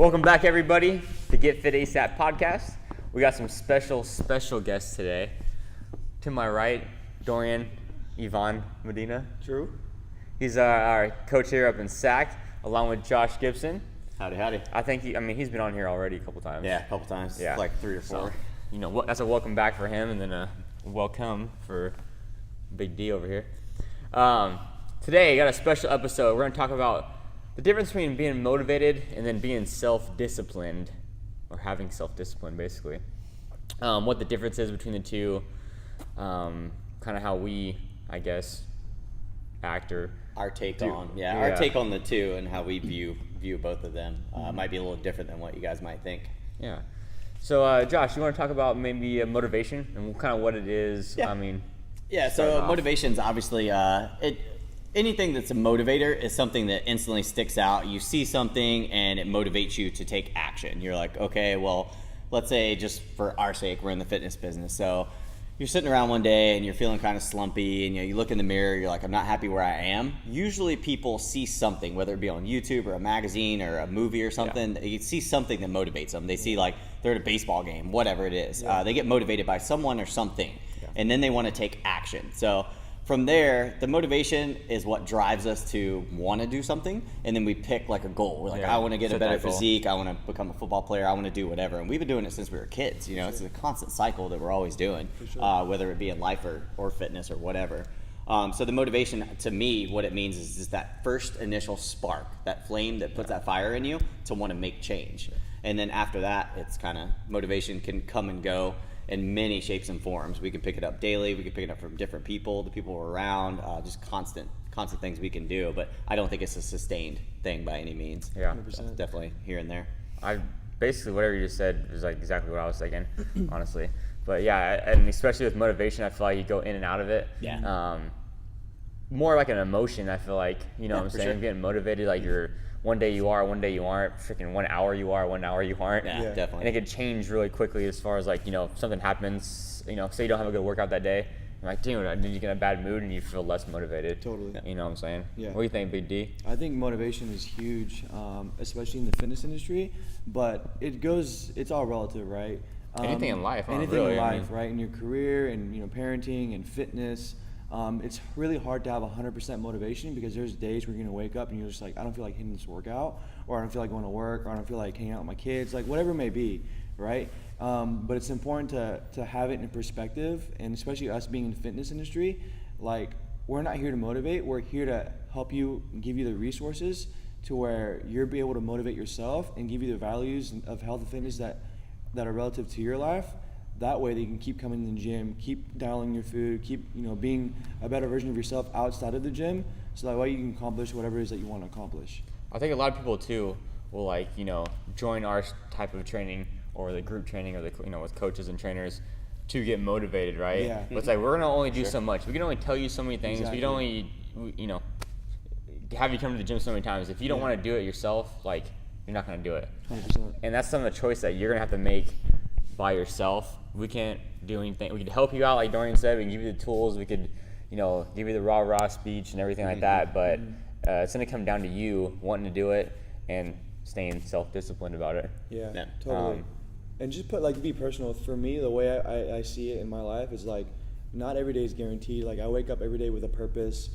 Welcome back, everybody, to Get Fit ASAP podcast. We got some special guests today. To my right, Dorian Yvonne Medina. True. He's our coach here up in Sac, along with Josh Gibson. Howdy. I think he's been on here already a couple times. Yeah, a couple times. Yeah. Like 3 or 4. So, that's a welcome back for him, and then a welcome for Big D over here. Today, I got a special episode. We're going to talk about the difference between being motivated and then being self-disciplined, or having self-discipline, basically. What the difference is between the two, kind of how we, I guess, act or our take on the two and how we view both of them might be a little different than what you guys might think. Yeah. So, Josh, you want to talk about maybe motivation and kind of what it is? Yeah. So motivation's obviously anything that's a motivator is something that instantly sticks out. You see something and it motivates you to take action. You're like, okay, well, let's say just for our sake, we're in the fitness business. So you're sitting around one day and you're feeling kind of slumpy, and you look in the mirror, you're like, I'm not happy where I am. Usually people see something, whether it be on YouTube or a magazine or a movie or something. Yeah. You see something that motivates them. They see, like, they're at a baseball game, whatever it is. Yeah. They get motivated by someone or something, and then they want to take action. So from there, the motivation is what drives us to want to do something, and then we pick like a goal. We're like, I want to get a better physique, I want to become a football player, I want to do whatever. And we've been doing it since we were kids. It's a constant cycle that we're always doing, whether it be in life or fitness or whatever. So the motivation, to me, what it means is just that first initial spark, that flame that puts that fire in you to want to make change. And then after that, it's kind of, motivation can come and go in many shapes and forms. We can pick it up daily. We can pick it up from different people, the people we're around, just constant things we can do. But I don't think it's a sustained thing by any means. Yeah, 100%. Definitely here and there. Basically whatever you just said was like exactly what I was thinking, honestly. But yeah, and especially with motivation, I feel like you go in and out of it. Yeah. More like an emotion. I feel like what I'm saying. Sure. Getting motivated, like you're. One day you are, one day you aren't. Freaking 1 hour you are, 1 hour you aren't. Yeah, definitely. And it could change really quickly as far as like, if something happens, say you don't have a good workout that day, you're like, dude, then you get in a bad mood and you feel less motivated. Totally. You know what I'm saying? Yeah. What do you think, Big D? I think motivation is huge, especially in the fitness industry, but it's all relative, right? Anything in life, right? In your career and, parenting and fitness. It's really hard to have 100% motivation, because there's days where you're going to wake up and you're just like, I don't feel like hitting this workout, or I don't feel like going to work, or I don't feel like hanging out with my kids, like whatever it may be, right? But it's important to have it in perspective, and especially us being in the fitness industry, like we're not here to motivate, we're here to help you and give you the resources to where you'll be able to motivate yourself and give you the values of health and fitness that are relative to your life. That way they can keep coming to the gym, keep dialing your food, keep being a better version of yourself outside of the gym, so that way you can accomplish whatever it is that you want to accomplish. I think a lot of people too will join our type of training, or the group training, or the with coaches and trainers to get motivated, right? Yeah. But it's like, we're gonna only do so much. We can only tell you so many things. Exactly. We can only have you come to the gym so many times. If you don't want to do it yourself, like, you're not gonna do it. 100%. And that's some of the choice that you're gonna have to make by yourself. We can't do anything. We could help you out, like Dorian said. We can give you the tools. We could, give you the raw speech and everything like that. But it's going to come down to you wanting to do it and staying self-disciplined about it. Yeah. Totally. And just be personal. For me, the way I see it in my life is like, not every day is guaranteed. Like, I wake up every day with a purpose.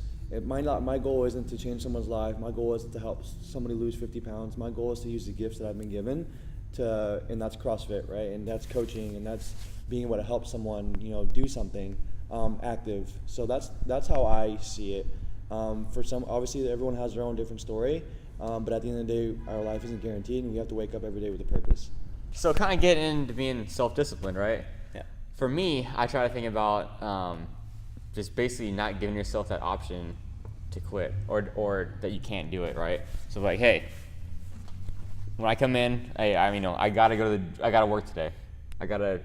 My goal isn't to change someone's life. My goal isn't to help somebody lose 50 pounds. My goal is to use the gifts that I've been given and that's CrossFit, right? And that's coaching, and that's being able to help someone, do something active. So that's how I see it. For some, obviously, everyone has their own different story, but at the end of the day, our life isn't guaranteed, and we have to wake up every day with a purpose. So kind of get into being self-disciplined, right? Yeah. For me, I try to think about just basically not giving yourself that option to quit, or that you can't do it, right? So like, hey, when I come in, I gotta work today. I gotta,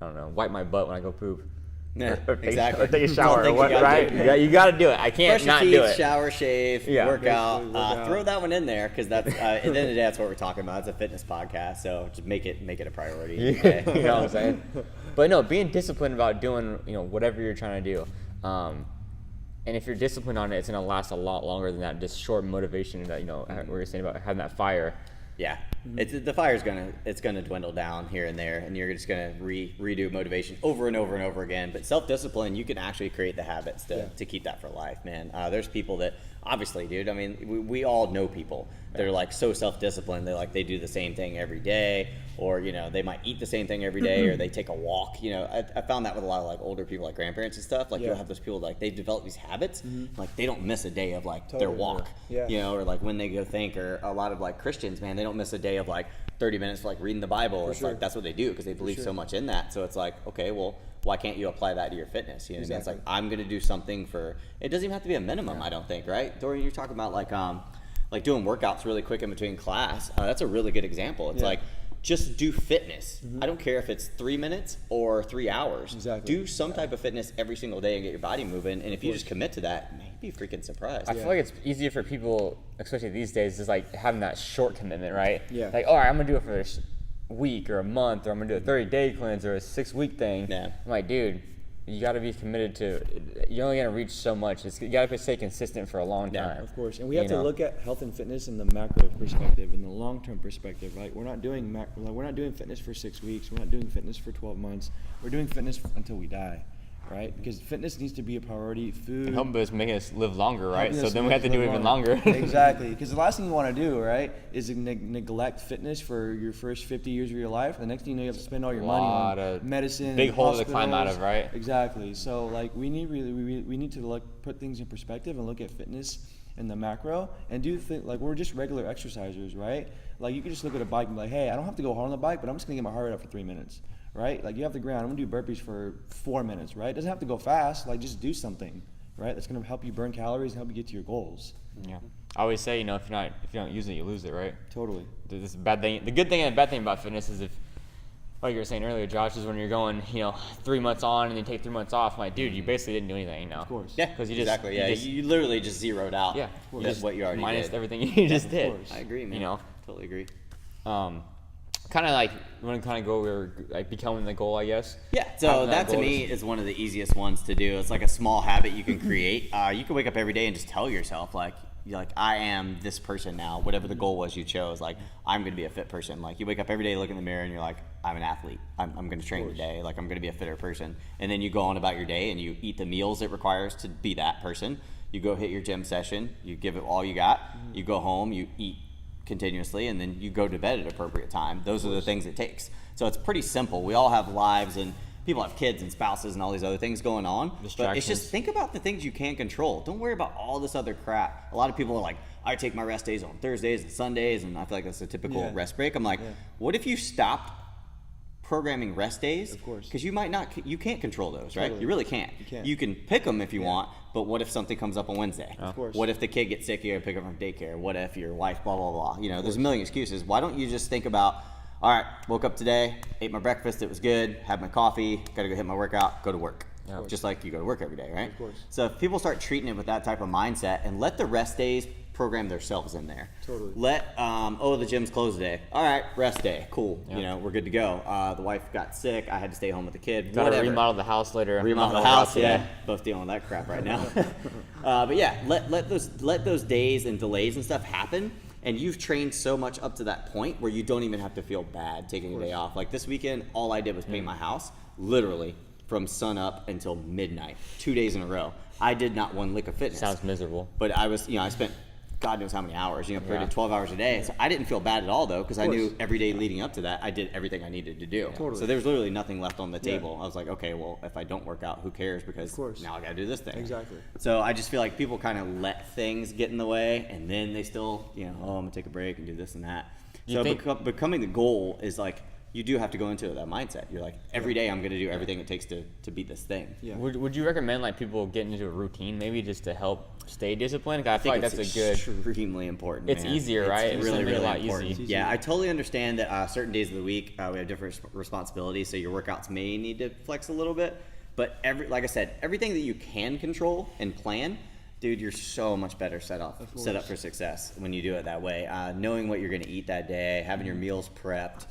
wipe my butt when I go poop. Yeah, or take a shower, right? Yeah, you gotta do it. I can't not do it. Shower, shave, work out. Throw that one in there, because that's at the end of the day, that's what we're talking about. It's a fitness podcast, so just make it a priority. Yeah. Okay? You know what I'm saying? But no, being disciplined about doing whatever you're trying to do. And if you're disciplined on it, it's gonna last a lot longer than that just short motivation that we were saying about having that fire. Yeah. The fire's gonna dwindle down here and there, and you're just gonna redo motivation over and over and over again. But self-discipline, you can actually create the habits to keep that for life, man. There's people that obviously, dude. I mean, we all know people that are like so self-disciplined. They do the same thing every day, or they might eat the same thing every day, or they take a walk. I found that with a lot of like older people, like grandparents and stuff. Like you'll have those people like they develop these habits, like they don't miss a day of like their walk, or like when they go think. Or a lot of like Christians, man, they don't miss a day of like 30 minutes for like reading the Bible. It's like that's what they do because they believe so much in that. So it's like, okay, well, why can't you apply that to your fitness? You know what I mean? It's like I'm gonna do something for. It doesn't even have to be a minimum. I don't think, right? Dorian, you're talking about like doing workouts really quick in between class. That's a really good example. It's like just do fitness. I don't care if it's 3 minutes or 3 hours. Do some type of fitness every single day and get your body moving. And if you just commit to that, man, you'd be freaking surprised. I feel like it's easier for people, especially these days, is like having that short commitment, right? Like, all right, I'm gonna do it for this week or a month, or I'm gonna do a 30-day cleanse or a 6-week thing. I'm like, dude, you got to be committed to. You're only gonna reach so much. You got to stay consistent for a long time. Of course, and we have to look at health and fitness in the macro perspective, in the long-term perspective. Right? We're not doing we're not doing fitness for 6 weeks. We're not doing fitness for 12 months. We're doing fitness until we die. Right? Because fitness needs to be a priority. Food. And help us make us live longer, right? So then we have to do it even longer. Exactly. Because the last thing you want to do, right, is neglect fitness for your first 50 years of your life. The next thing you know, you have to spend all your money on medicine. Big hole to climb out of, right? Exactly. So like we need to put things in perspective and look at fitness in the macro and do like we're just regular exercisers, right? Like you can just look at a bike and be like, hey, I don't have to go hard on the bike, but I'm just gonna get my heart rate up for 3 minutes. Right? Like you have the ground. I'm gonna do burpees for 4 minutes, right? It doesn't have to go fast. Like just do something, right? That's gonna help you burn calories and help you get to your goals. Yeah. I always say, if you don't use it, you lose it, right? Totally. This bad thing. The good thing and the bad thing about fitness is like you were saying earlier, Josh, is when you're going, 3 months on and then take 3 months off. I'm like, dude, you basically didn't do anything now. Of course. Yeah, because you literally just zeroed out. Yeah. What you already minus did. everything you just did. Of course. I agree, man. Totally agree. Kind of like you want to kind of go over like becoming the goal, I guess. Yeah, so that to me is one of the easiest ones to do. It's like a small habit you can create. You can wake up every day and just tell yourself like I am this person now. Whatever the goal was you chose, like I'm going to be a fit person. Like you wake up every day, look in the mirror, and you're like, I'm an athlete. I'm going to train today. Like I'm going to be a fitter person. And then you go on about your day and you eat the meals it requires to be that person. You go hit your gym session. You give it all you got. You go home. You eat continuously, and then you go to bed at appropriate time. Those are the things it takes. So it's pretty simple. We all have lives, and people have kids and spouses and all these other things going on. But it's just think about the things you can't control. Don't worry about all this other crap. A lot of people are like, I take my rest days on Thursdays and Sundays, and I feel like that's a typical rest break. I'm like, what if you stopped programming rest days? Of course. Because you can't control those, right? Totally. You really can't. You can pick them if you want, but what if something comes up on Wednesday? Of course. What if the kid gets sick, you gotta pick up from daycare? What if your wife, blah, blah, blah. There's a million excuses. Why don't you just think about, all right, woke up today, ate my breakfast, it was good, had my coffee, gotta go hit my workout, go to work. Just like you go to work every day, right? Of course. So if people start treating it with that type of mindset and let the rest days program themselves in there. Totally. Let, the gym's closed today. All right, rest day, cool. We're good to go. The wife got sick, I had to stay home with the kid. Got to remodel the house later. Remodel the house, both dealing with that crap right now. But yeah, let those days and delays and stuff happen. And you've trained so much up to that point where you don't even have to feel bad taking a day off. Like this weekend, all I did was paint my house, literally from sun up until midnight, 2 days in a row. I did not one lick of fitness. Sounds miserable. But I was, I spent God knows how many hours, pretty 12 hours a day. So I didn't feel bad at all though, because I knew every day leading up to that, I did everything I needed to do. Totally. So there was literally nothing left on the table. I was like, okay, well, if I don't work out, who cares? Because now I got to do this thing. Exactly. So I just feel like people kind of let things get in the way, and then they still, I'm gonna take a break and do this and that. So becoming the goal is like, you do have to go into that mindset. You're like, every day I'm going to do everything it takes to beat this thing. Yeah. Would you recommend like people getting into a routine maybe just to help stay disciplined? Cause I feel like that's a good. Extremely important. It's easier, right? It's really a lot important. easy. Yeah, I totally understand that certain days of the week we have different responsibilities, so your workouts may need to flex a little bit. But like I said, everything that you can control and plan, dude, you're so much better set up for success when you do it that way. Knowing what you're going to eat that day, having your meals prepped.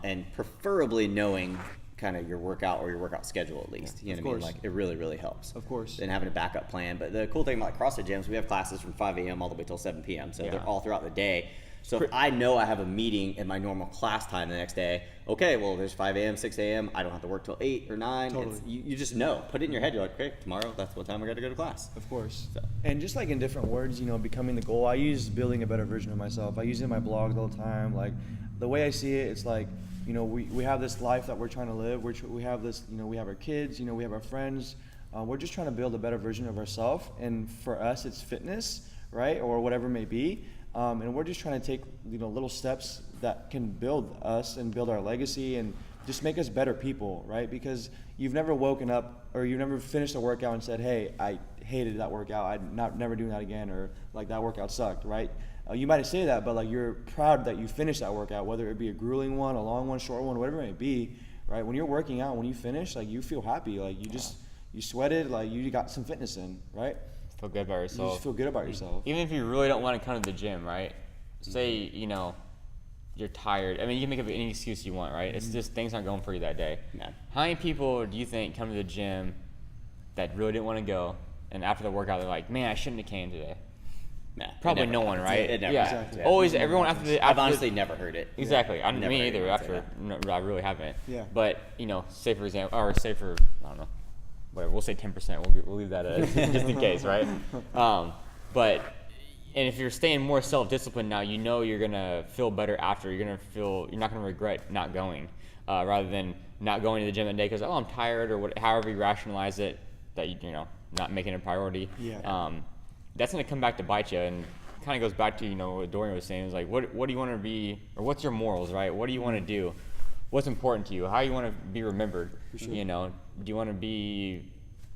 And preferably knowing kind of your workout or your workout schedule at least. You know what I mean? Like it really, really helps. Of course. And having a backup plan. But the cool thing about CrossFit gyms, we have classes from 5 a.m. all the way till 7 p.m. So they're all throughout the day. So if I know I have a meeting in my normal class time the next day, okay, well, there's 5 a.m., 6 a.m. I don't have to work till 8 or 9. Totally. You just know. Put it in your head. You're like, okay, tomorrow, that's what time I got to go to class. Of course. So. And just like in different words, becoming the goal, I use building a better version of myself. I use it in my blogs all the time. Like the way I see it, it's like, we have this life that we're trying to live. We have this, we have our kids, we have our friends. We're just trying to build a better version of ourselves. And for us, it's fitness, right? Or whatever it may be. And we're just trying to take, little steps that can build us and build our legacy and just make us better people, right? Because you've never woken up or you've never finished a workout and said, hey, I hated that workout. I'm never doing that again, or like that workout sucked, right? You might say that, but like you're proud that you finished that workout, whether it be a grueling one, a long one, short one, whatever it may be, right? When you're working out, when you finish, like you feel happy, like you sweated, like you got some fitness in, right? Feel good about yourself. You just feel good about yourself. Even if you really don't want to come to the gym, right? Say, you're tired. I mean, you can make up any excuse you want, right? It's just things aren't going for you that day. Yeah. How many people do you think come to the gym that really didn't want to go, and after the workout they're like, man, I shouldn't have came today? Nah, Probably no one, right? It never yeah. happens, yeah. Always, everyone after I've honestly never heard it. Exactly. Never Me heard either. anyone say After, that. no, I really haven't. Yeah. But say for example, or say for I don't know, whatever. We'll say 10%. We'll leave that just in case, right? And if you're staying more self-disciplined now, you're gonna feel better after. You're not gonna regret not going, rather than not going to the gym that day because I'm tired or however you rationalize it that not making it a priority. Yeah. That's gonna come back to bite you, and kind of goes back to what Dorian was saying. Is like, what do you want to be, or what's your morals, right? What do you want to do? What's important to you? How you want to be remembered? For sure. Do you want to be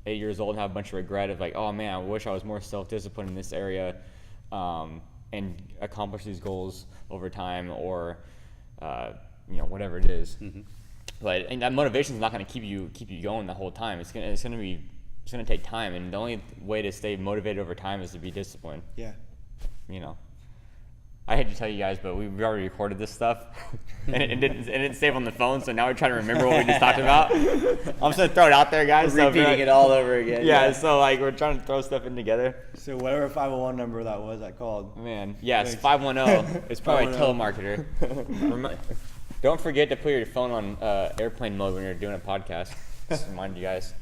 8 years old and have a bunch of regret of like, oh man, I wish I was more self-disciplined in this area, and accomplish these goals over time, or whatever it is. Mm-hmm. But that motivation is not going to keep you going the whole time. It's gonna take time, and the only way to stay motivated over time is to be disciplined. Yeah. I hate to tell you guys, but we already recorded this stuff, and it didn't save on the phone. So now we're trying to remember what we just talked about. I'm just gonna throw it out there, guys. We're repeating it all over again. Yeah. So we're trying to throw stuff in together. So whatever 501 number that was, I called. Man, yes, 510. It's probably a telemarketer. Don't forget to put your phone on airplane mode when you're doing a podcast. Just remind you guys.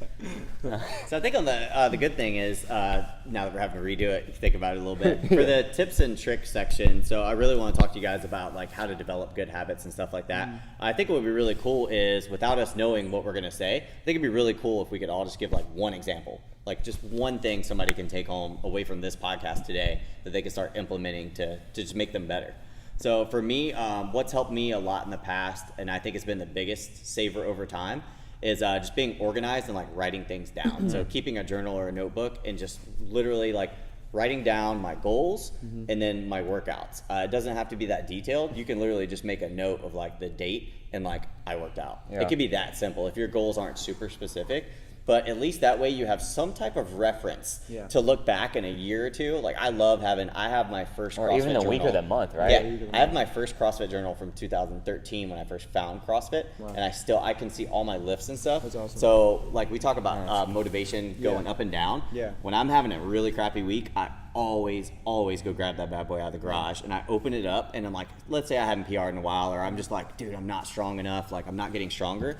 So I think on the good thing is now that we're having to redo it, you think about it a little bit. For the tips and tricks section, so I really want to talk to you guys about like how to develop good habits and stuff like that. I think what would be really cool is without us knowing what we're going to say, I think it'd be really cool if we could all just give like one example, like just one thing somebody can take home away from this podcast today that they can start implementing to just make them better. So for me, what's helped me a lot in the past, and I think it's been the biggest saver over time, is just being organized and like writing things down. So keeping a journal or a notebook and just literally like writing down my goals and then my workouts. It doesn't have to be that detailed. You can literally just make a note of like the date and like I worked out. Yeah. It could be that simple if your goals aren't super specific. But at least that way you have some type of reference to look back in a year or two. Like I have my first or CrossFit even the week journal. or the month, right? Yeah, I have my first CrossFit journal from 2013 when I first found CrossFit, and I can see all my lifts and stuff. That's awesome. So like we talk about motivation going up and down. Yeah. When I'm having a really crappy week, I always go grab that bad boy out of the garage and I open it up and I'm like, let's say I haven't PR'd in a while, or I'm just like, dude, I'm not strong enough, like I'm not getting stronger.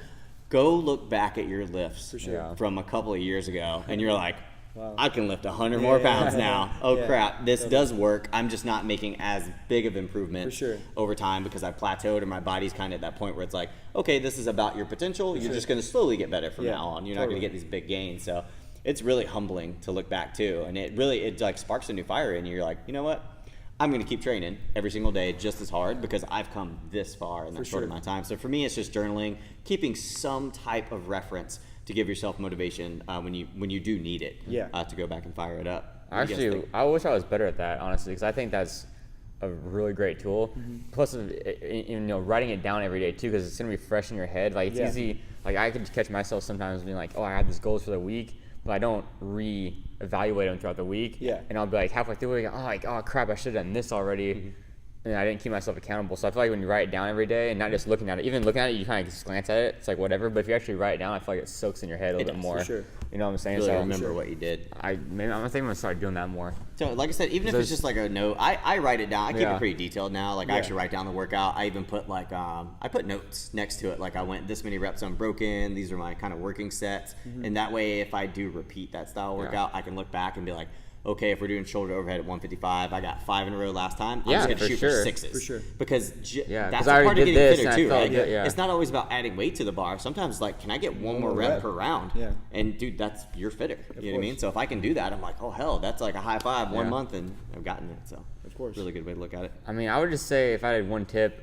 Go look back at your lifts from a couple of years ago, and you're like, wow, I can lift 100 more pounds now. Oh crap, this does work. I'm just not making as big of improvement over time because I plateaued, or my body's kind of at that point where it's like, okay, this is about your potential. You're just going to slowly get better from now on. You're not going to get these big gains. So it's really humbling to look back too, and it like sparks a new fire in you. You're like, you know what? I'm going to keep training every single day just as hard because I've come this far in that short amount of time. So for me, it's just journaling, keeping some type of reference to give yourself motivation when you do need it to go back and fire it up. Actually, I wish I was better at that, honestly, because I think that's a really great tool. Plus, writing it down every day too, because it's going to be fresh in your head. Like it's easy. Like I could catch myself sometimes being like, oh, I had these goals for the week, but I don't reevaluate them throughout the week. Yeah. And I'll be like halfway through the week, oh crap, I should have done this already. and I didn't keep myself accountable. So I feel like when you write it down every day and not just looking at it, even looking at it, you kind of just glance at it. It's like whatever. But if you actually write it down, I feel like it soaks in your head a little bit more. For sure. You know what I'm saying? Really so remember what you did. I think I'm gonna start doing that more. So like I said, even if it's just like a note, I write it down. I keep Yeah. it pretty detailed now. Like I actually write down the workout. I even put like I put notes next to it. Like I went this many reps unbroken. These are my kind of working sets. And that way, if I do repeat that style workout, I can look back and be like, okay, if we're doing shoulder overhead at 155, I got 5 in a row last time. I'm just going to shoot for 6s. For sure. Because that's I a part of already getting did this fitter and I too, felt right? good, yeah. It's not always about adding weight to the bar. Sometimes, like, can I get one more rep per round? Yeah. And, dude, you're fitter. You know what I mean? So if I can do that, I'm like, oh, hell, that's like a high five 1 month, and I've gotten it. So Of course. really good way to look at it. I mean, I would just say if I had one tip,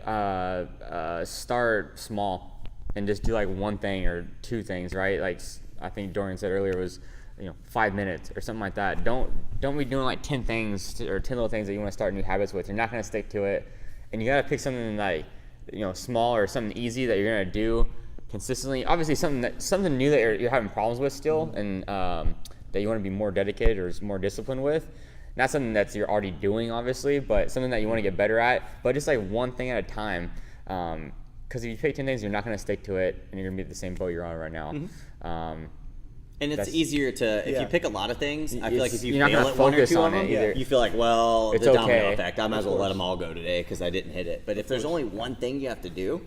start small and just do like one thing or 2 things, right? Like I think Dorian said earlier was, 5 minutes or something like that. Don't be doing like 10 things or 10 little things that you want to start new habits with. You're not going to stick to it, and you got to pick something like small or something easy that you're going to do consistently. Obviously, something new that you're having problems with still, and that you want to be more dedicated or more disciplined with. Not something that you're already doing, obviously, but something that you want to get better at. But just like one thing at a time, because if you pick 10 things, you're not going to stick to it, and you're going to be at the same boat you're on right now. And it's easier to, if you pick a lot of things, I feel like if you you're not fail gonna at one or focus two on of it them, either. you feel like, well, It's the domino okay. effect. I might as well let them all go today because I didn't hit it. But if there's only one thing you have to do,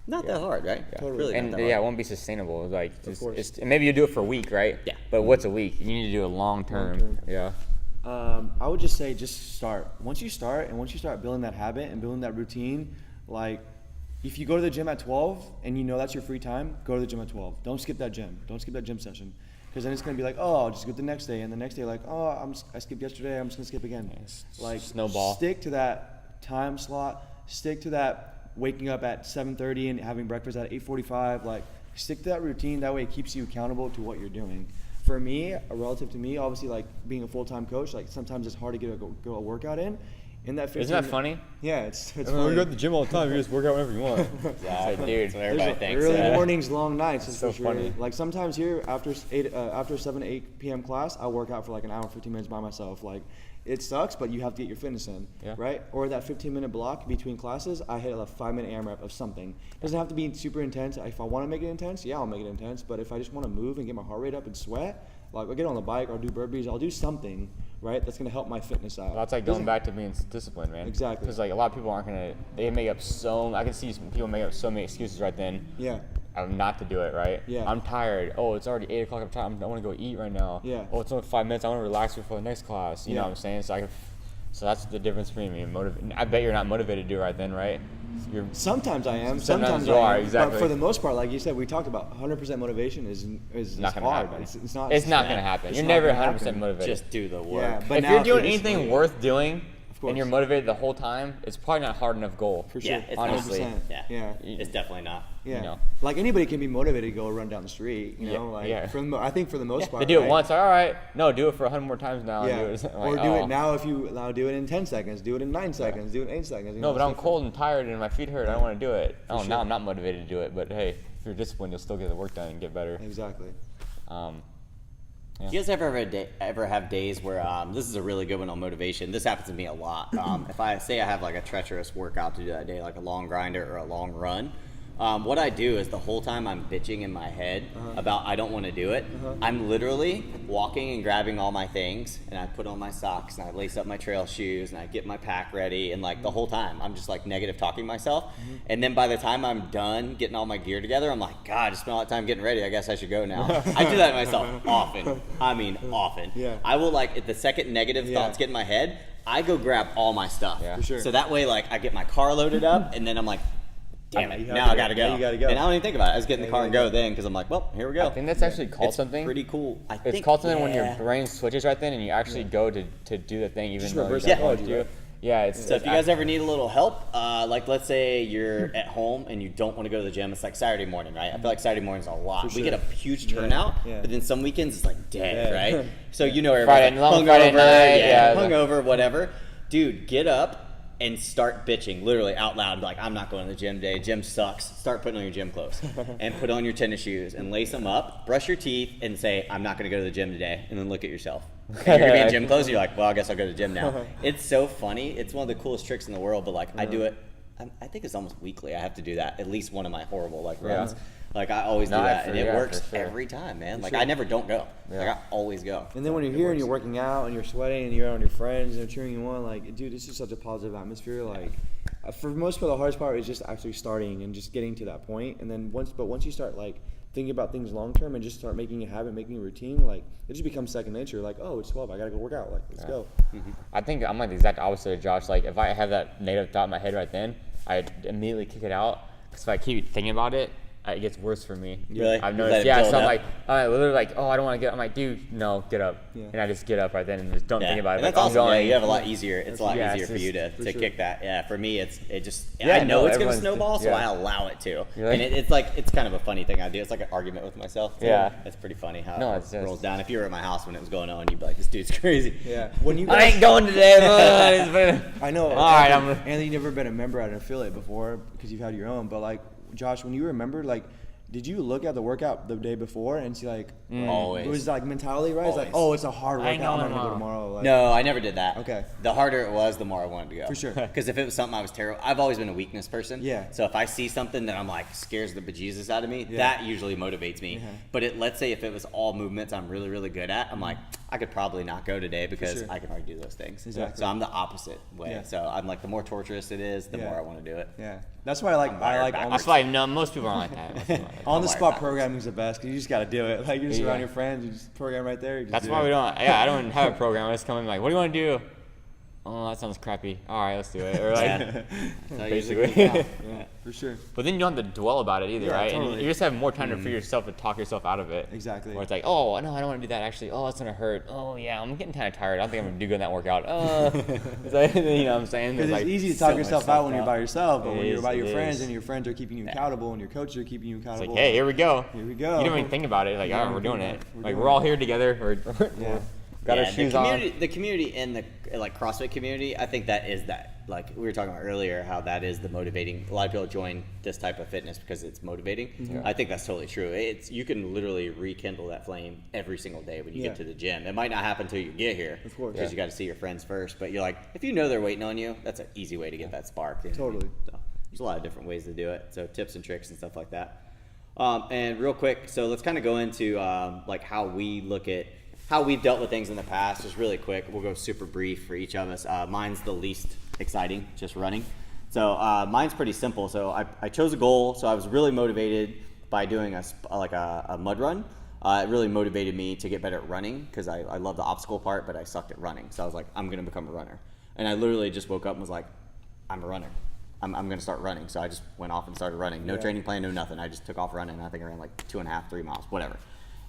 not that hard, right? Yeah. Totally. And not that it hard. won't be sustainable. Like, course. and maybe you do it for a week, right? Yeah. But what's a week? You need to do it long term. Long-term. Yeah. I would just say just start. Once you start building that habit and building that routine, like if you go to the gym at 12 and you know that's your free time, go to the gym at 12. Don't skip that gym. Don't skip that gym session. Because then it's going to be like, oh, I'll just go the next day. And the next day, like, oh, I skipped yesterday. I'm just going to skip again. Like, snowball. Stick to that time slot. Stick to that waking up at 7:30 and having breakfast at 8:45. Like, stick to that routine. That way it keeps you accountable to what you're doing. For me, relative to me, obviously, like, being a full-time coach, like, sometimes it's hard to get a workout in. In that 15 Isn't that funny? Yeah, it's We funny. go to the gym all the time. You just work out whenever you want. It's like, dude, Everybody thinks early that. mornings, long nights. Is so for sure. funny. Like sometimes here after 7 to 8 p.m. class, I work out for like an hour and 15 minutes by myself. Like it sucks, but you have to get your fitness in, right? Or that 15-minute block between classes, I hit a 5-minute AMRAP of something. It doesn't have to be super intense. If I want to make it intense, yeah, I'll make it intense. But if I just want to move and get my heart rate up and sweat, like I'll get on the bike, I'll do burpees, I'll do something, right? That's gonna help my fitness out. Well, that's like going back to being disciplined, man. Exactly. Because like a lot of people aren't gonna. They make up I can see some people make up so many excuses right then. Yeah. Not to do it, right? Yeah. I'm tired. Oh, it's already 8 o'clock. I'm tired. I want to go eat right now. Yeah. Oh, it's only 5 minutes. I want to relax before the next class. You know what I'm saying? So that's the difference between me and motivated. I bet you're not motivated to do it right then, right? Sometimes I am. Sometimes I you are, am. exactly. But for the most part, like you said, we talked about 100% motivation is Not gonna hard. happen. It's not. It's not gonna happen. It's You're not never gonna 100% happen. motivated. Just do the work. Yeah, but if now you're doing discipline- anything worth doing course. and you're motivated the whole time, it's probably not a hard enough goal. For sure. Yeah, it's honestly. 100%. Yeah. Yeah. It's definitely not. Yeah. You know. Like anybody can be motivated to go run down the street. You know, like yeah. I think for the most part, They do it right? once. All right. No, do it for 100 more times now. Yeah. And do it. Or Like, do oh. it now if you allow. Do it in 10 seconds. Do it in 9 seconds. Do it in 8 seconds. You No, know, but I'm so- cold and tired and my feet hurt. I don't want to do it. Oh, sure. now I'm not motivated to do it. But hey, if you're disciplined, you'll still get the work done and get better. Exactly. Do you guys ever have days where this is a really good one on motivation? This happens to me a lot. If I say I have like a treacherous workout to do that day, like a long grinder or a long run, what I do is the whole time I'm bitching in my head about I don't want to do it, I'm literally walking and grabbing all my things, and I put on my socks and I lace up my trail shoes and I get my pack ready, and like the whole time I'm just like negative talking myself. And then by the time I'm done getting all my gear together, I'm like, God, I just spent all that time getting ready. I guess I should go now. I do that to myself often. I mean, often. Yeah. I will like if the second negative thoughts get in my head, I go grab all my stuff. Yeah. For sure. So that way, like, I get my car loaded up, and then I'm like, damn it, you have now to I go. gotta go. Now you gotta go. And I don't even think about it. I just get in the Now car you and gotta go then, because I'm like, well, here we go. I think that's actually called It's something. pretty cool. It's called something when your brain switches right then and you actually go to do the thing even Just though you reverse don't want psychology, to. right? Yeah, it's So if you guys ever need a little help, like let's say you're at home and you don't want to go to the gym, it's like Saturday morning, right? I feel like Saturday morning's a lot. For We sure. get a huge turnout, Yeah. but then some weekends it's like dead, Yeah. right? So you know Friday- everybody's like long Friday hungover, night, yeah. hungover, whatever. Dude, get up, and start bitching literally out loud, like, I'm not going to the gym today, gym sucks. Start putting on your gym clothes and put on your tennis shoes and lace them up, brush your teeth, and say, I'm not going to go to the gym today, and then look at yourself. And you're going to be in gym clothes, and you're like, well, I guess I'll go to the gym now. It's so funny. It's one of the coolest tricks in the world, but like I do it, I think it's almost weekly. I have to do that, at least one of my horrible like runs. Like I always do that, and it works every time, man. Like I never don't go. Like I always go. And then when you're here and you're working out and you're sweating and you're around your friends and they're cheering you on, like, dude, this is such a positive atmosphere. Like, for most people, the hardest part is just actually starting and just getting to that point. And then once you start like thinking about things long term and just start making a habit, making a routine, like it just becomes second nature. Like, oh, it's 12, I gotta go work out. Like, let's go. I think I'm like the exact opposite of Josh. Like if I have that negative thought in my head right then, I immediately kick it out. Because if I keep thinking about it, it gets worse for me. Really? I've noticed. Yeah, so I'm like, literally like, oh, I don't want to get. I'm like, dude, no, get up. Yeah. And I just get up right then and just don't think about it. And that's like, awesome. I'm going. Yeah, you have a lot easier. It's a lot easier for you to kick that. Yeah, for me, I know it's going to snowball, so I allow it to. And it's kind of a funny thing I do. It's like an argument with myself. Yeah. It's pretty funny how it rolls down. If you were at my house when it was going on, you'd be like, this dude's crazy. Yeah. When you I ain't going today. I know. All right, Anthony, you've never been a member at an affiliate before because you've had your own. But like, Josh, when you remember, like, did you look at the workout the day before and see like, always. It was like mentality, right? It's like, oh, it's a hard workout, I'm not gonna go tomorrow. Like, no, I never did that. Okay. The harder it was, the more I wanted to go. For sure. Because if it was something I was terrible, I've always been a weakness person. Yeah. So if I see something that I'm like scares the bejesus out of me, that usually motivates me. But let's say if it was all movements I'm really, really good at, I'm like, I could probably not go today because I can already do those things. Exactly. So I'm the opposite way. Yeah. So I'm like, the more torturous it is, the more I want to do it. Yeah. That's why I like That's why most people aren't like that. on the spot programming is the best because you just got to do it. Like you're just around your friends, you just program right there. That's why we don't. Yeah, I don't have a program. I just come in like, what do you want to do? Oh, that sounds crappy. All right, let's do it. Or like, basically. Yeah, for sure. But then you don't have to dwell about it either, right? Totally. And you just have more time to for yourself to talk yourself out of it. Exactly. Where it's like, oh, no, I don't want to do that actually. Oh, that's going to hurt. Oh, yeah, I'm getting kind of tired. I don't think I'm going to do good in that workout. It's like, you know what I'm saying? Because it's easy to talk yourself out when you're by yourself, but when you're by your friends is. and your friends are keeping you accountable and your coaches are keeping you accountable. It's like, hey, here we go. Here we go. You don't even think about it. Like, all right, we're doing it. We're Like, doing we're all it. here together. Got our shoes on. The community in the like CrossFit community, I think that is that. Like we were talking about earlier, how that is the motivating. A lot of people join this type of fitness because it's motivating. Yeah. I think that's totally true. You can literally rekindle that flame every single day when you get to the gym. It might not happen until you get here, of course, because you got to see your friends first. But you're like, if you know they're waiting on you, that's an easy way to get that spark. Totally. So there's a lot of different ways to do it. So tips and tricks and stuff like that. And real quick, so let's kind of go into like how we look at how we've dealt with things in the past. Just really quick, we'll go super brief for each of us. Mine's the least exciting, just running. So mine's pretty simple. So I chose a goal. So I was really motivated by doing a mud run. It really motivated me to get better at running because I love the obstacle part, but I sucked at running. So I was like, I'm going to become a runner. And I literally just woke up and was like, I'm a runner. I'm going to start running. So I just went off and started running. No training plan, no nothing. I just took off running. I think I ran like 2.5, 3 miles, whatever.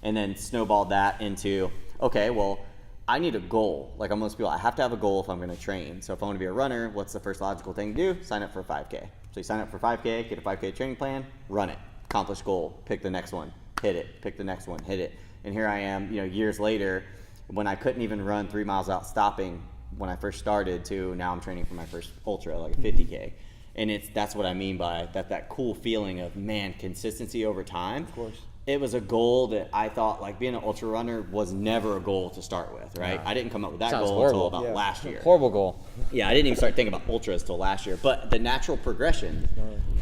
And then snowballed that into, okay, well, I need a goal. Like most people, I have to have a goal if I'm going to train. So if I want to be a runner, what's the first logical thing to do? Sign up for a 5K. So you sign up for 5K, get a 5K training plan, run it, accomplish goal, pick the next one, hit it, pick the next one, hit it. And here I am, years later, when I couldn't even run 3 miles without stopping when I first started to now I'm training for my first ultra, like a 50K. And that's what I mean by that cool feeling of, man, consistency over time. Of course. It was a goal that I thought, like, being an ultra runner was never a goal to start with, right? I didn't come up with that goal until about last year. Horrible goal. Yeah, I didn't even start thinking about ultras till last year. But the natural progression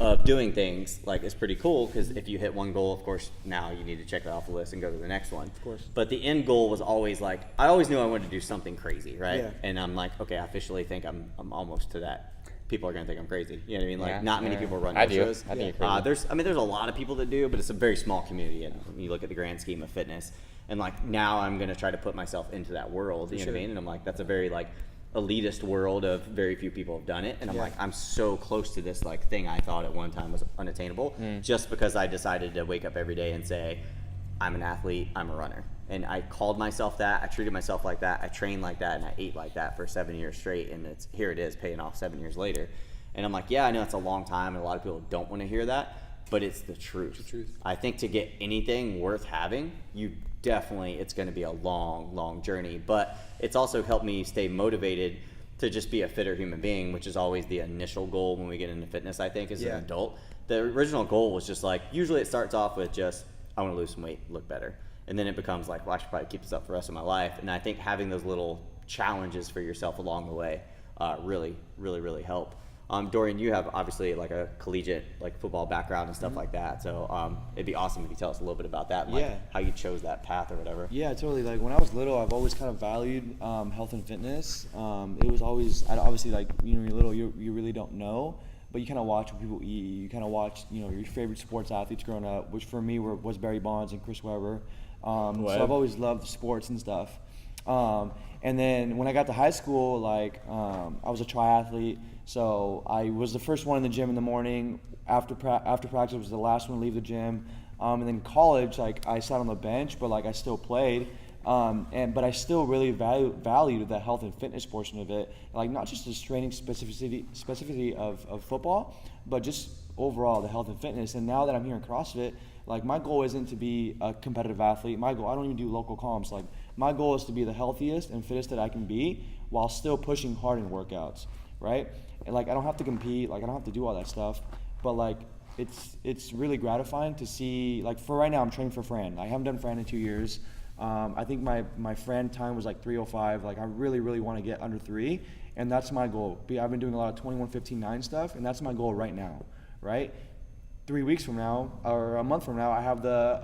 of doing things, like, is pretty cool because if you hit one goal, of course, now you need to check that off the list and go to the next one. Of course. But the end goal was always like, I always knew I wanted to do something crazy, right? Yeah. And I'm like, okay, I officially think I'm almost to that. People are gonna think I'm crazy. You know what I mean? Like, not many people run ultras. I think you're crazy. There's a lot of people that do, but it's a very small community. And when you look at the grand scheme of fitness, and like now I'm gonna try to put myself into that world. You know what I mean? And I'm like, that's a very like elitist world of very few people have done it. And I'm like, I'm so close to this like thing I thought at one time was unattainable, just because I decided to wake up every day and say, I'm an athlete, I'm a runner. And I called myself that, I treated myself like that, I trained like that, and I ate like that for 7 years straight, and here it is paying off 7 years later. And I'm like, yeah, I know it's a long time, and a lot of people don't want to hear that, but it's the truth. It's the truth. I think to get anything worth having, it's going to be a long, long journey, but it's also helped me stay motivated to just be a fitter human being, which is always the initial goal when we get into fitness, I think, as an adult. The original goal was just like, usually it starts off with just, I want to lose some weight, look better. And then it becomes like, well, I should probably keep this up for the rest of my life. And I think having those little challenges for yourself along the way really help. Dorian, you have obviously like a collegiate like football background and stuff like that. So it'd be awesome if you tell us a little bit about that, and, like, how you chose that path or whatever. Yeah, totally. Like when I was little, I've always kind of valued health and fitness. It was always, obviously, like, you know, when you're little, you really don't know, but you kind of watch what people eat. You kind of watch, you know, your favorite sports athletes growing up, which for me was Barry Bonds and Chris Webber. So I've always loved sports and stuff. And then when I got to high school, like I was a triathlete. So I was the first one in the gym in the morning. After practice, I was the last one to leave the gym. And then college, like I sat on the bench, but like I still played. But I still really valued the health and fitness portion of it. Like not just the training specificity of football, but just overall the health and fitness. And now that I'm here in CrossFit, like my goal isn't to be a competitive athlete. I don't even do local comps. Like my goal is to be the healthiest and fittest that I can be while still pushing hard in workouts, right? And like I don't have to compete, like I don't have to do all that stuff, but like it's really gratifying to see. Like for right now, I'm training for Fran. I haven't done Fran in 2 years. I think my Fran time was like 3:05. Like I really want to get under 3, and that's my goal. I've been doing a lot of 21:15:9 stuff, and that's my goal right now, right? 3 weeks from now or a month from now, I have the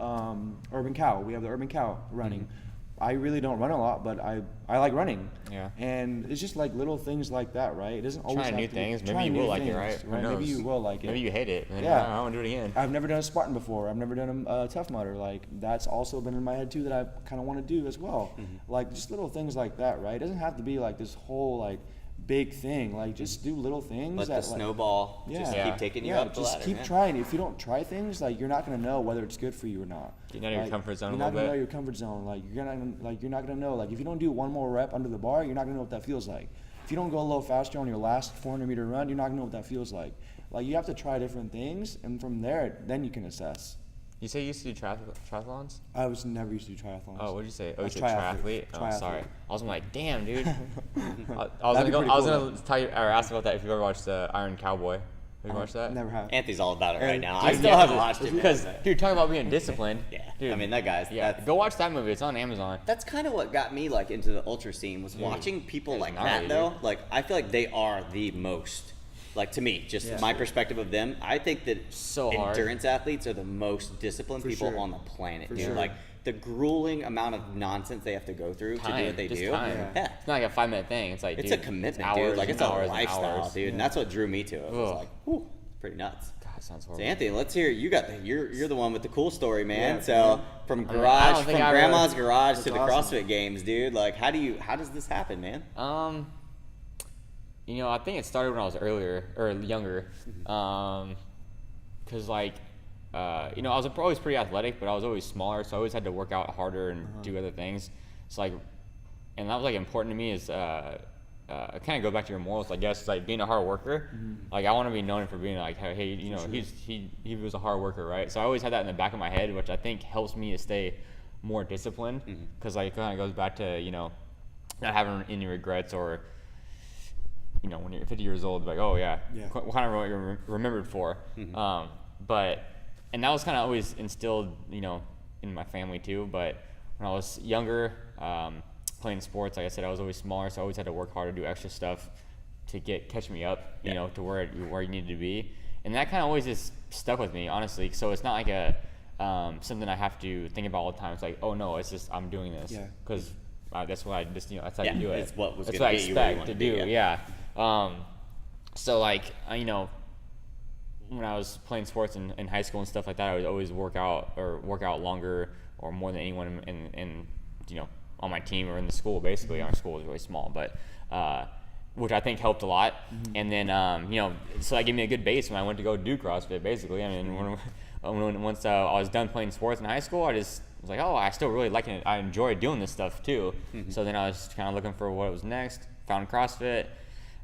Urban Cow. We have the Urban Cow running. Mm-hmm. I really don't run a lot, but I like running. Yeah. And it's just like little things like that, right? It doesn't always trying have new to things. be, Maybe you will like it, right? Maybe you will like it. Maybe you hate it. And yeah. I want to do it again. I've never done a Spartan before. I've never done a Tough Mudder. Like that's also been in my head too that I kind of want to do as well. Mm-hmm. Like just little things like that, right? It doesn't have to be like this whole like big thing. Like just do little things. Let the snowball just keep taking you up the ladder. Just keep trying. If you don't try things, like you're not gonna know whether it's good for you or not. You're not in your comfort zone. You're not gonna know your comfort zone. Like you're not gonna know. Like if you don't do one more rep under the bar, you're not gonna know what that feels like. If you don't go a little faster on your last 400-meter run, you're not gonna know what that feels like. Like you have to try different things, and from there, then you can assess. You say you used to do triathlons? I was never used to do triathlons. Oh, what did you say? Oh, you said triathlete. Oh, sorry. I was like, damn, dude. I was gonna tell you or ask about that if you ever watched the Iron Cowboy. Have you watched that? Never have. Anthony's all about it right now. I still haven't watched it because, dude, talking about being disciplined. Yeah. Dude, I mean, that guy's. Yeah. Go watch that movie. It's on Amazon. That's kind of what got me like into the ultra scene was watching people like that though. Like I feel like they are the most. Like to me, just my perspective of them, I think that endurance athletes are the most disciplined people on the planet, dude. Like the grueling amount of nonsense they have to go through to do what they do. Yeah. It's not like a 5-minute thing. It's like, it's dude, a commitment, hours, dude. Like it's a lifestyle, dude. Yeah. And that's what drew me to it. It was like, whew, pretty nuts. God, it sounds horrible. So Anthony, let's hear you're the one with the cool story, man. So from grandma's garage to the CrossFit Games, dude. Like how does this happen, man? You know, I think it started when I was younger, because like, you know, I was always pretty athletic, but I was always smaller, so I always had to work out harder and do other things. It's like, and that was like important to me is, kind of go back to your morals, I guess, like being a hard worker. Like I want to be known for being like, hey, you know, he was a hard worker, right? So I always had that in the back of my head, which I think helps me to stay more disciplined, because like it kind of goes back to, you know, not having any regrets or, you know, when you're 50 years old, like, oh yeah. Kind of what you're remembered for. And that was kind of always instilled, you know, in my family too. But when I was younger, playing sports, like I said, I was always smaller, so I always had to work hard to do extra stuff to catch me up, you know, to where you needed to be. And that kind of always just stuck with me, honestly. So it's not like a something I have to think about all the time. It's like, oh no, it's just I'm doing this because that's what I just, you know, that's how you do it. It's what was that's what I expect to do. So like, you know, when I was playing sports in high school and stuff like that, I would always work out longer or more than anyone in you know, on my team or in the school. Basically, our school was really small, but which I think helped a lot. And then you know, so that gave me a good base when I went to go do CrossFit. Basically, I mean, once I was done playing sports in high school, I just was like, oh, I still really like it. I enjoy doing this stuff too. So then I was kind of looking for what was next. Found CrossFit.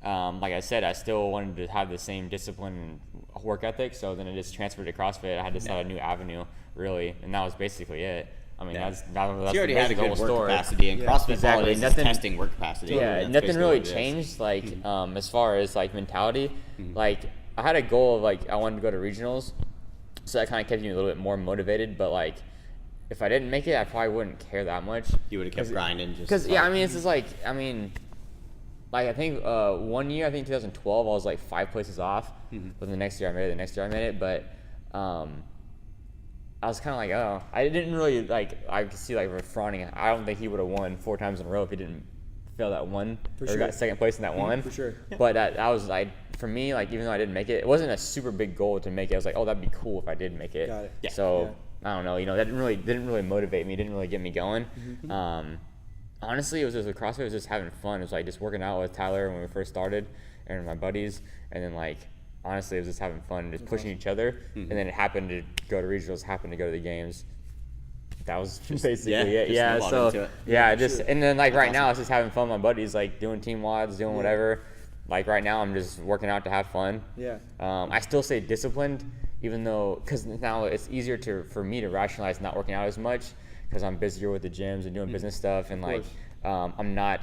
Like I said, I still wanted to have the same discipline and work ethic, so then I just transferred to CrossFit. I had to start a new avenue, really, and that was basically it. I mean, Yeah. that's She already had a the good whole work story. capacity, and CrossFit Exactly. Politics is Nothing- testing work capacity. Yeah, That's nothing basically really what it is. changed. Like, as far as like mentality, like I had a goal of like I wanted to go to regionals, so that kind of kept me a little bit more motivated. But like, if I didn't make it, I probably wouldn't care that much. You would have kept grinding. Because yeah, I mean, it's just like like I think 1 year, I think 2012, I was like 5 places off. But the next year I made it. The next year I made it, but I was kind of like, oh, I didn't really like. I could see like fronting. I don't think he would have won 4 times in a row if he didn't fail that one or got second place in that one. For sure. But that was like for me, like even though I didn't make it, it wasn't a super big goal to make it. I was like, oh, that'd be cool if I did make it. Got it. Yeah. So I don't know, that didn't really motivate me. Didn't really get me going. Honestly, it was just with CrossFit. It was just having fun. It was like just working out with Tyler when we first started and my buddies, and then like. Honestly, it was just having fun, just pushing each other, and then it happened to go to regionals, happened to go to the games. That was basically it. Yeah, so and then like right now, it's just having fun with my buddies, like doing team WODs, doing whatever. Like right now, I'm just working out to have fun. Yeah. I still stay disciplined, even though because now it's easier for me to rationalize not working out as much because I'm busier with the gyms and doing business stuff, and like I'm not.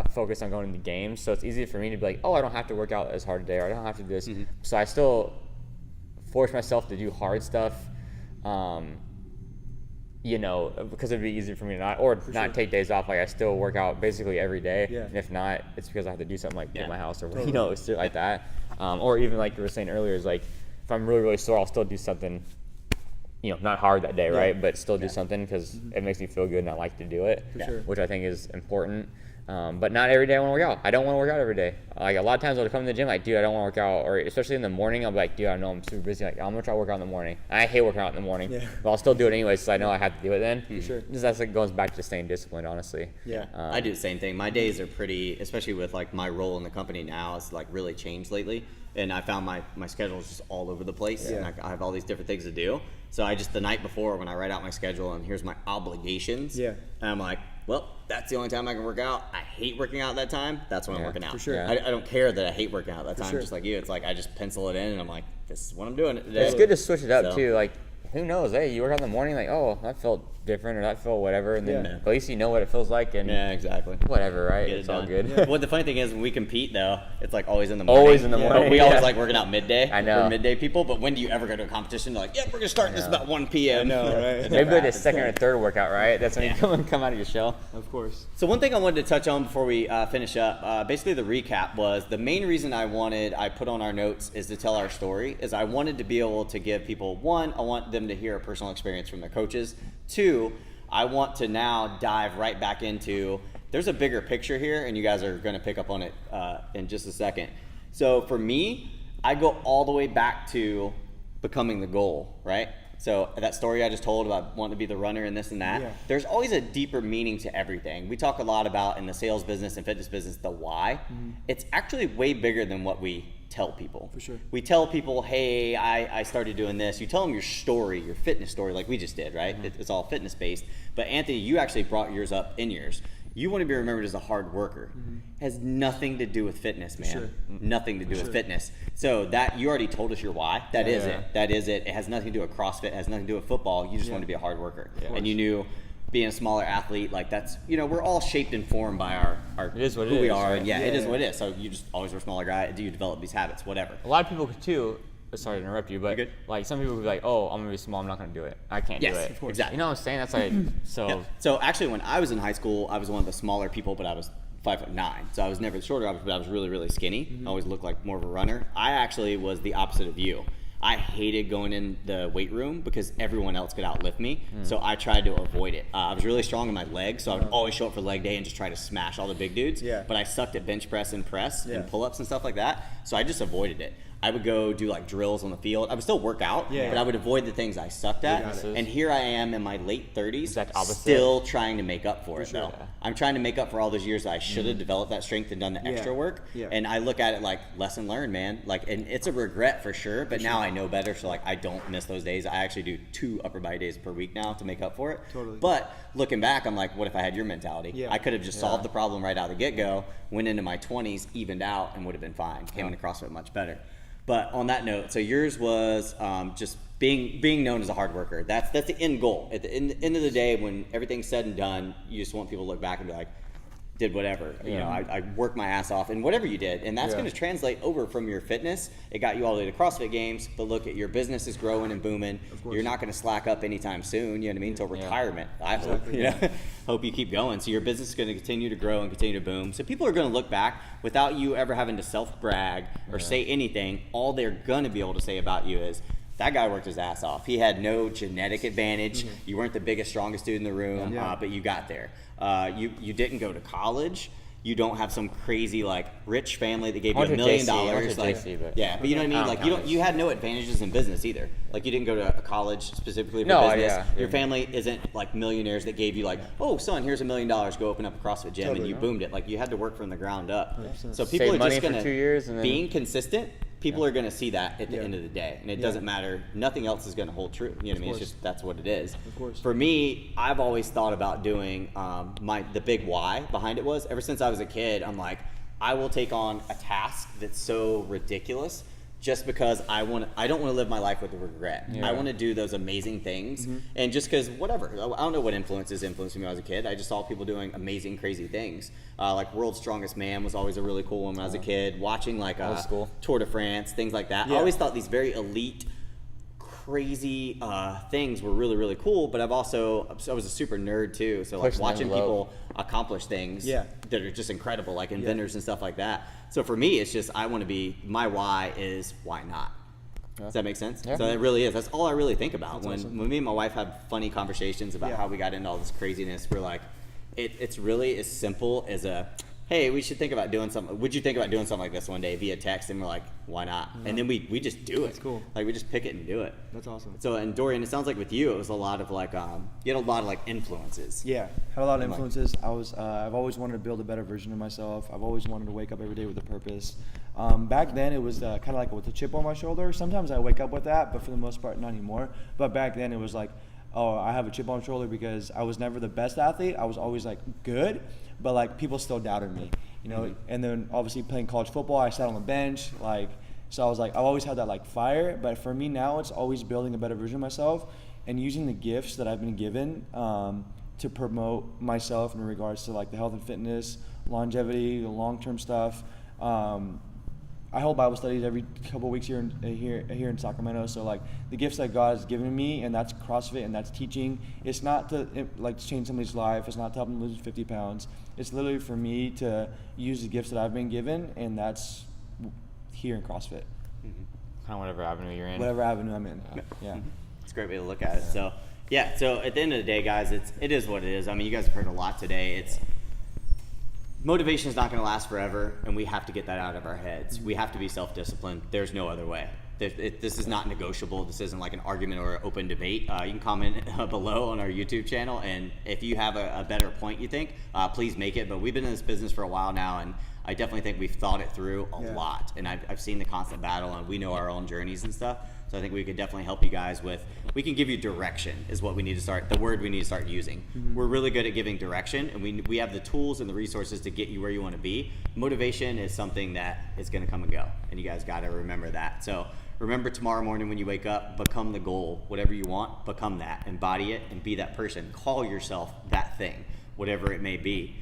Focused on going to the games, so it's easy for me to be like, oh, I don't have to work out as hard today, or I don't have to do this. So I still force myself to do hard stuff, because it'd be easier for me to not take days off. Like I still work out basically every day, and if not, it's because I have to do something like in my house or shit like that. Or even like you were saying earlier, is like if I'm really really sore, I'll still do something. Not hard that day, right? But still do something because it makes me feel good and I like to do it, which I think is important. But not every day I want to work out. I don't want to work out every day. Like a lot of times I'll come to the gym like, dude, I don't want to work out, or especially in the morning, I'll be like, dude, I know I'm super busy. Like I'm gonna try to work out in the morning. And I hate working out in the morning, but I'll still do it anyway, so I know I have to do it then. That's like goes back to staying disciplined, honestly. I do the same thing. My days are pretty, especially with like my role in the company now, it's like really changed lately. And I found my schedule is just all over the place, and I have all these different things to do. So I just the night before when I write out my schedule and here's my obligations, and I'm like, well, that's the only time I can work out. I hate working out at that time. That's when I'm working out. For sure. I don't care that I hate working out at that time. Just like you, it's like I just pencil it in and I'm like, this is what I'm doing today. It's good to switch it up too. Like, who knows? Hey, you work out in the morning, like, oh, that felt different or that felt whatever, and then at least you know what it feels like, and exactly. Whatever, right? It's all good. Well, the funny thing is when we compete though, it's like always in the morning. Always in the morning. But we always like working out midday. I know. We're midday people, but when do you ever go to a competition? They're like, yeah, we're gonna start this about 1 p.m. No, right? Maybe like the second or third workout, right? That's when you come out of your shell. Of course. So one thing I wanted to touch on before we finish up, basically the recap was the main reason I put on our notes is to tell our story, is I wanted to be able to give people, one, I want them to hear a personal experience from their coaches. Two, I want to now dive right back into, there's a bigger picture here, and you guys are going to pick up on it in just a second. So for me, I go all the way back to becoming the goal, right? So that story I just told about wanting to be the runner and this and that, there's always a deeper meaning to everything. We talk a lot about in the sales business and fitness business, the why. It's actually way bigger than what we tell people. For sure. We tell people, hey, I started doing this. You tell them your story, your fitness story, like we just did, right? It's all fitness based. But Anthony, you actually brought yours up in yours. You want to be remembered as a hard worker. Has nothing to do with fitness, man. Nothing to do with fitness. So that you already told us your why. That is it. That is it. It has nothing to do with CrossFit. It has nothing to do with football. You just want to be a hard worker. And you knew being a smaller athlete, like that's, we're all shaped and formed by our it is what who it we is, are. right? And it is what it is. So you just always were a smaller guy. Do you develop these habits? Whatever. A lot of people too. Sorry to interrupt you, but like some people would be like, "Oh, I'm gonna be small. I'm not gonna do it. I can't do it." Of course. Exactly. You know what I'm saying? That's like so. Yeah. So actually, when I was in high school, I was one of the smaller people, but I was 5'9", so I was never the shorter, but I was really, really skinny. I always looked like more of a runner. I actually was the opposite of you. I hated going in the weight room because everyone else could outlift me, so I tried to avoid it. I was really strong in my legs, so I would always show up for leg day and just try to smash all the big dudes. But I sucked at bench press and press and pull-ups and stuff like that, so I just avoided it. I would go do like drills on the field. I would still work out, but I would avoid the things I sucked at. And here I am in my late 30s, still trying to make up for it though. I'm trying to make up for all those years that I should have developed that strength and done the extra work. And I look at it like lesson learned, man. Like, and it's a regret for sure, but now I know better. So like, I don't miss those days. I actually do 2 upper body days per week now to make up for it. But looking back, I'm like, what if I had your mentality? I could have just solved the problem right out of the get-go, went into my 20s, evened out, and would have been fine. Came into CrossFit much better. But on that note, so yours was just being known as a hard worker. That's the end goal. At the end of the day, when everything's said and done, you just want people to look back and be like, did whatever. You know, I worked my ass off in whatever you did, and that's going to translate over from your fitness. It got you all the way to CrossFit Games, but look at your business is growing and booming. You're not going to slack up anytime soon. You know what I mean? Until retirement. I hope. You know, hope you keep going. So your business is going to continue to grow and continue to boom. So people are going to look back without you ever having to self brag or say anything. All they're going to be able to say about you is, that guy worked his ass off. He had no genetic advantage. You weren't the biggest, strongest dude in the room, but you got there. You didn't go to college. You don't have some crazy like rich family that gave you $1 million. Like, but you know what I mean. Like you had no advantages in business either. Like you didn't go to a college specifically for business. Your family isn't like millionaires that gave you like, oh son, here's $1 million. Go open up a CrossFit gym, and you boomed it. Like you had to work from the ground up. 100%. So people are just gonna 2 years and then, being consistent. People are going to see that at the end of the day, and it doesn't matter. Nothing else is going to hold true. You know what I mean? It's just that's what it is. Of course. For me, I've always thought about doing the big why behind it was ever since I was a kid. I'm like, I will take on a task that's so ridiculous just because I don't want to live my life with regret. I want to do those amazing things, and just because whatever. I don't know what influenced me when I was a kid. I just saw people doing amazing, crazy things. Like World's Strongest Man was always a really cool one when I was a kid. Watching like Tour de France, things like that. I always thought these very elite, crazy things were really, really cool. But I was a super nerd too. So like watching people accomplish things that are just incredible, like inventors and stuff like that. So for me, it's just I want to be. My why is why not. Does that make sense? So it really is. That's all I really think about. When me and my wife have funny conversations about how we got into all this craziness, we're like, it's really as simple as hey, we should think about doing something. Would you think about doing something like this one day via text? And we're like, why not? And then we just do it. That's cool. Like we just pick it and do it. That's awesome. So, and Dorian, it sounds like with you, it was a lot of like, you had a lot of like influences. Yeah, had a lot of influences. I've always wanted to build a better version of myself. I've always wanted to wake up every day with a purpose. Back then, it was kind of like with a chip on my shoulder. Sometimes I wake up with that, but for the most part, not anymore. But back then, it was like, oh, I have a chip on my shoulder because I was never the best athlete. I was always like good, but like people still doubted me, you know. And then obviously playing college football, I sat on the bench, like, so I was like, I've always had that like fire. But for me now, it's always building a better version of myself and using the gifts that I've been given to promote myself in regards to like the health and fitness, longevity, the long-term stuff. I hold Bible studies every couple of weeks here in Sacramento. So like the gifts that God has given me, and that's CrossFit and that's teaching. It's not to like change somebody's life. It's not to help them lose 50 pounds. It's literally for me to use the gifts that I've been given, and that's here in CrossFit. Kind of whatever avenue you're in. Whatever avenue I'm in. Yeah. It's a great way to look at it. So so at the end of the day, guys, it is what it is. I mean, you guys have heard a lot today. Motivation is not going to last forever, and we have to get that out of our heads. We have to be self-disciplined. There's no other way. This is not negotiable. This isn't like an argument or an open debate. You can comment below on our YouTube channel, and if you have a better point you think, please make it. But we've been in this business for a while now, and I definitely think we've thought it through a lot. And I've seen the constant battle, and we know our own journeys and stuff. So I think we could definitely help you guys we can give you direction is what we need to start, the word we need to start using. We're really good at giving direction, and we have the tools and the resources to get you where you want to be. Motivation is something that is going to come and go, and you guys got to remember that. So remember tomorrow morning when you wake up, become the goal. Whatever you want, become that. Embody it and be that person. Call yourself that thing, whatever it may be.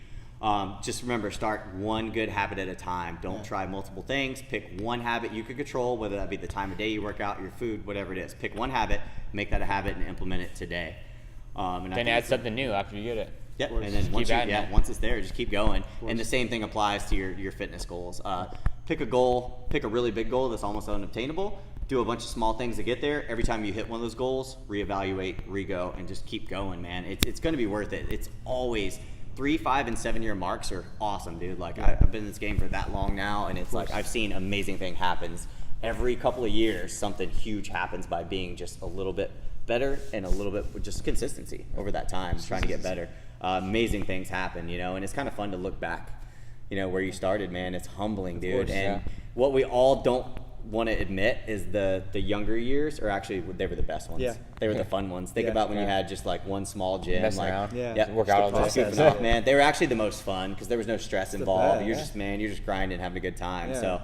Just remember, start one good habit at a time. Don't try multiple things. Pick one habit you can control, whether that be the time of day you work out, your food, whatever it is. Pick one habit, make that a habit, and implement it today. And then add something new after you get it. Yep, and then once it's there, just keep going. And the same thing applies to your fitness goals. Pick a goal, pick a really big goal that's almost unobtainable. Do a bunch of small things to get there. Every time you hit one of those goals, reevaluate, re-go, and just keep going, man. It's going to be worth it. It's always 3, 5, and 7 year marks are awesome, dude. Like I've been in this game for that long now, and it's like I've seen amazing thing happens every couple of years. Something huge happens by being just a little bit better and a little bit just consistency over that time, trying to get better. Amazing things happen, you know, and it's kind of fun to look back, you know, where you started, man. It's humbling, dude. And what we all don't want to admit is the younger years are actually, they were the best ones. They were the fun ones. Think about when you had just like one small gym, work out all day. Man, they were actually the most fun because there was no stress involved. You're just grinding, having a good time. So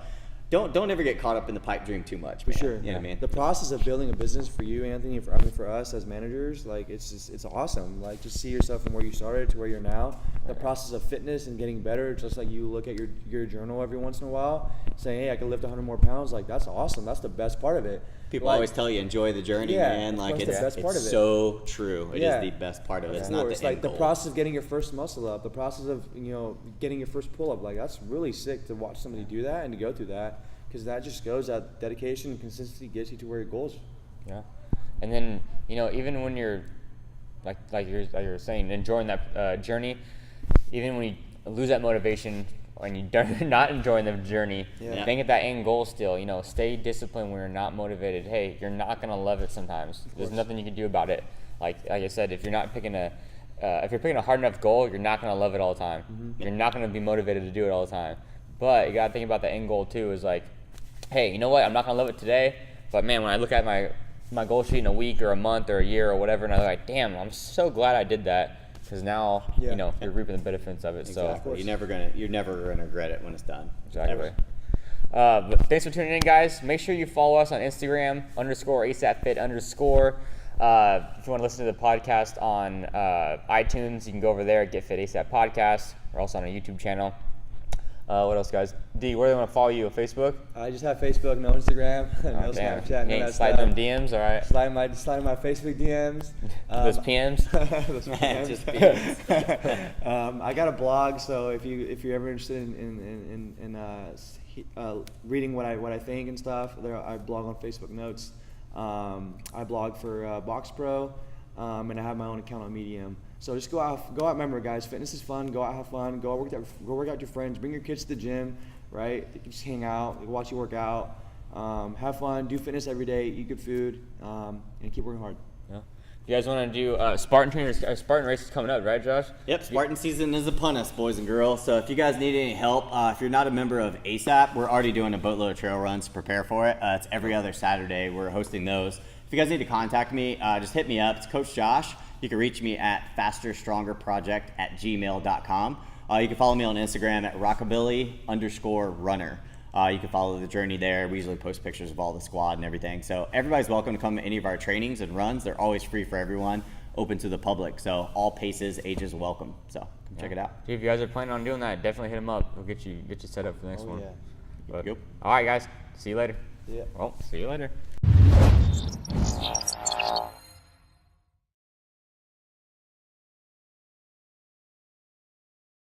don't ever get caught up in the pipe dream too much. For man. sure. You know what I mean? The process of building a business for you, Anthony, for us as managers, like it's awesome. Like just see yourself from where you started to where you're now. The process of fitness and getting better, just like you look at your journal every once in a while, saying, hey, I can lift 100 more pounds. Like that's awesome. That's the best part of it. People like, always tell you enjoy the journey, man. Like it's the best part of it. So true. It is the best part of it. It's not the it's end like goal. the process of getting your first muscle up, the process of getting your first pull up. Like that's really sick to watch somebody do that and to go through that, because that just goes that dedication and consistency gets you to where your goals. Yeah, and then even when you're like you're saying enjoying that journey, even when you lose that motivation and you're not enjoying the journey, think at that end goal still. Stay disciplined when you're not motivated. Hey, you're not gonna love it sometimes. There's nothing you can do about it. Like I said, if you're picking a hard enough goal, you're not gonna love it all the time. Mm-hmm. You're not gonna be motivated to do it all the time. But you gotta think about the end goal too. Is like, hey, you know what? I'm not gonna love it today, but man, when I look at my goal sheet in a week or a month or a year or whatever, and I'm like, damn, I'm so glad I did that. Because now, you're reaping the benefits of it. Exactly. So you're never gonna regret it when it's done. Exactly. But thanks for tuning in, guys. Make sure you follow us on Instagram _ASAPFit_. If you want to listen to the podcast on iTunes, you can go over there, Get Fit ASAP Podcast. We're also on a YouTube channel. What else, guys? D, where do they want to follow you? On Facebook? I just have Facebook, no Instagram, no Snapchat, no that slide stuff. them DMs, all right? Slide my Facebook DMs. Those PMs? Those PMs. Just PMs. I got a blog, so if you're ever interested in reading what I think and stuff, I blog on Facebook Notes. I blog for Box Pro, and I have my own account on Medium. So just go out. Remember, guys, fitness is fun. Go out, have fun. Go work out with your friends. Bring your kids to the gym, right? Just hang out, watch you work out. Have fun. Do fitness every day. Eat good food, and keep working hard. Yeah. You guys want to do Spartan race is coming up, right, Josh? Yep, Spartan season is upon us, boys and girls. So if you guys need any help, if you're not a member of ASAP, we're already doing a boatload of trail runs to prepare for it. It's every other Saturday. We're hosting those. If you guys need to contact me, just hit me up. It's Coach Josh. You can reach me at fasterstrongerproject@gmail.com. You can follow me on Instagram at rockabilly_runner. You can follow the journey there. We usually post pictures of all the squad and everything. So everybody's welcome to come to any of our trainings and runs. They're always free for everyone, open to the public. So all paces, ages welcome. So come check it out. If you guys are planning on doing that, definitely hit them up. We'll get you set up for the next one. Yeah. But, Yep. all right, guys. See you later. Yeah. Well, see you later.